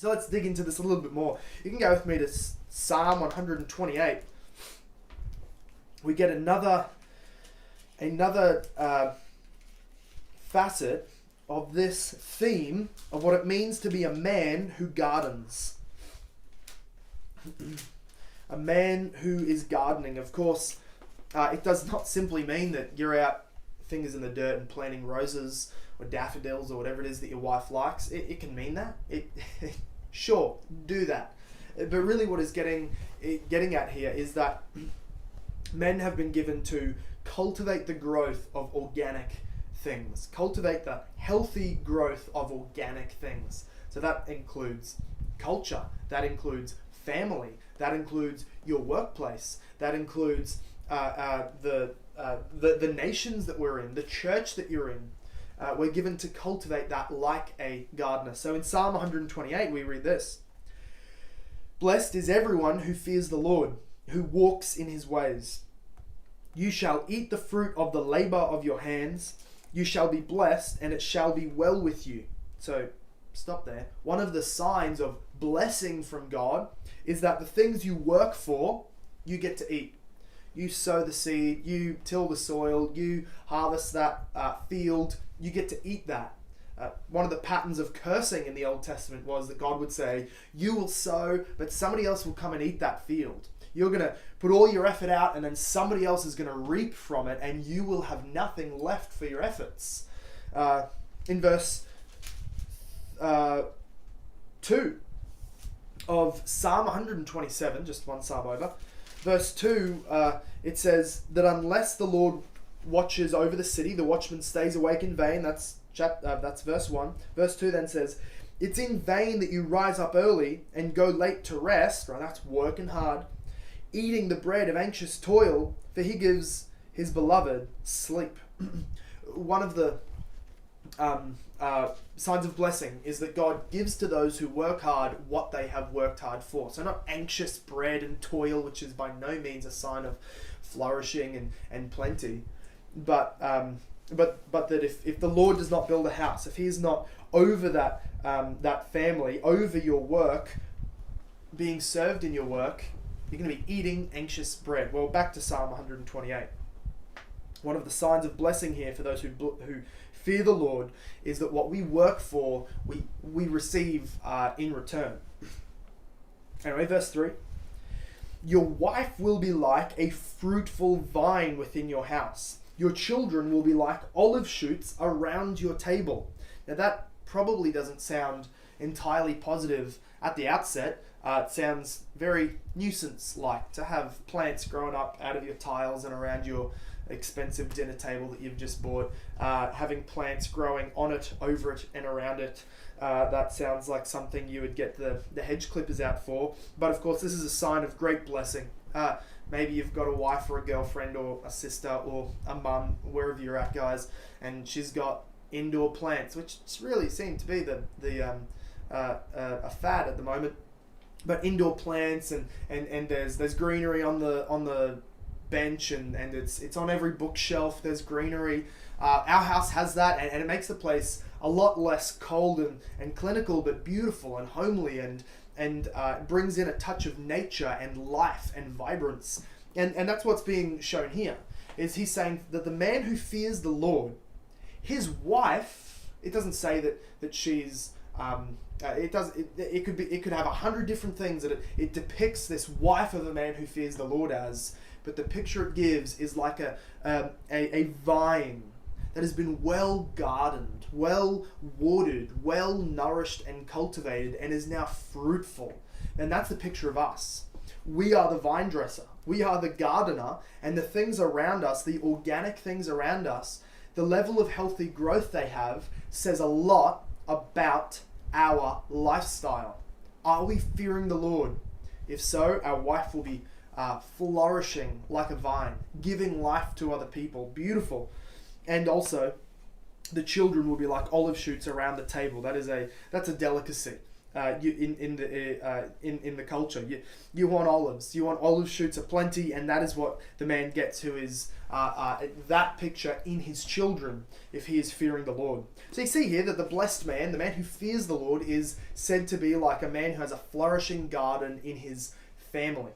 So let's dig into this a little bit more. You can go with me to Psalm 128. We get another facet of this theme of what it means to be a man who gardens. A man who is gardening. Of course, it does not simply mean that you're out fingers in the dirt and planting roses or daffodils or whatever it is that your wife likes. It can mean that. Sure, do that. But really what is getting at here is that men have been given to cultivate the growth of organic things. Cultivate the healthy growth of organic things. So that includes culture. That includes family. That includes your workplace. That includes the nations that we're in, the church that you're in. We're given to cultivate that like a gardener. So in Psalm 128 we read this: "Blessed is everyone who fears the Lord, who walks in his ways. You shall eat the fruit of the labor of your hands. You shall be blessed, and it shall be well with you." So stop there. One of the signs of blessing from God is that the things you work for, you get to eat. You sow the seed, you till the soil, you harvest that field, you get to eat that. One of the patterns of cursing in the Old Testament was that God would say, you will sow, but somebody else will come and eat that field. You're going to put all your effort out, and then somebody else is going to reap from it, and you will have nothing left for your efforts. In verse 2 of Psalm 127, just one psalm over, verse 2, it says that unless the Lord watches over the city, the watchman stays awake in vain. That's verse 1. Verse 2 then says, it's in vain that you rise up early and go late to rest, right? That's working hard, eating the bread of anxious toil, for he gives his beloved sleep. One of the signs of blessing is that God gives to those who work hard what they have worked hard for. So not anxious bread and toil, which is by no means a sign of flourishing and plenty, but that if the Lord does not build a house, if he is not over that family, over your work, being served in your work, you're going to be eating anxious bread. Well, back to Psalm 128. One of the signs of blessing here for those who fear the Lord is that what we work for, we receive in return. Anyway, verse 3. Your wife will be like a fruitful vine within your house. Your children will be like olive shoots around your table. Now that probably doesn't sound entirely positive at the outset. It sounds very nuisance-like to have plants growing up out of your tiles and around your expensive dinner table that you've just bought, having plants growing on it, over it, and around it. That sounds like something you would get the hedge clippers out for. But of course, this is a sign of great blessing. Maybe you've got a wife or a girlfriend or a sister or a mum, wherever you're at, guys, and she's got indoor plants, which really seem to be a fad at the moment. But indoor plants and there's greenery on the bench and it's on every bookshelf. There's greenery. Our house has that, and it makes the place a lot less cold and clinical, but beautiful and homely, and it brings in a touch of nature and life and vibrance. And that's what's being shown here. Is he's saying that the man who fears the Lord, his wife, it doesn't say that she's it could have 100 different things that it depicts this wife of a man who fears the Lord as, but the picture it gives is like a vine that has been well gardened, well watered, well nourished and cultivated, and is now fruitful. And that's the picture of us. We are the vine dresser. We are the gardener, and the things around us, the organic things around us, the level of healthy growth they have says a lot about our lifestyle. Are we fearing the Lord? If so, our wife will be flourishing like a vine, giving life to other people. Beautiful. And also, the children will be like olive shoots around the table. That's a delicacy. in the culture. You want olives. You want olive shoots aplenty, and that is what the man gets who is that picture in his children if he is fearing the Lord. So you see here that the blessed man, the man who fears the Lord, is said to be like a man who has a flourishing garden in his family.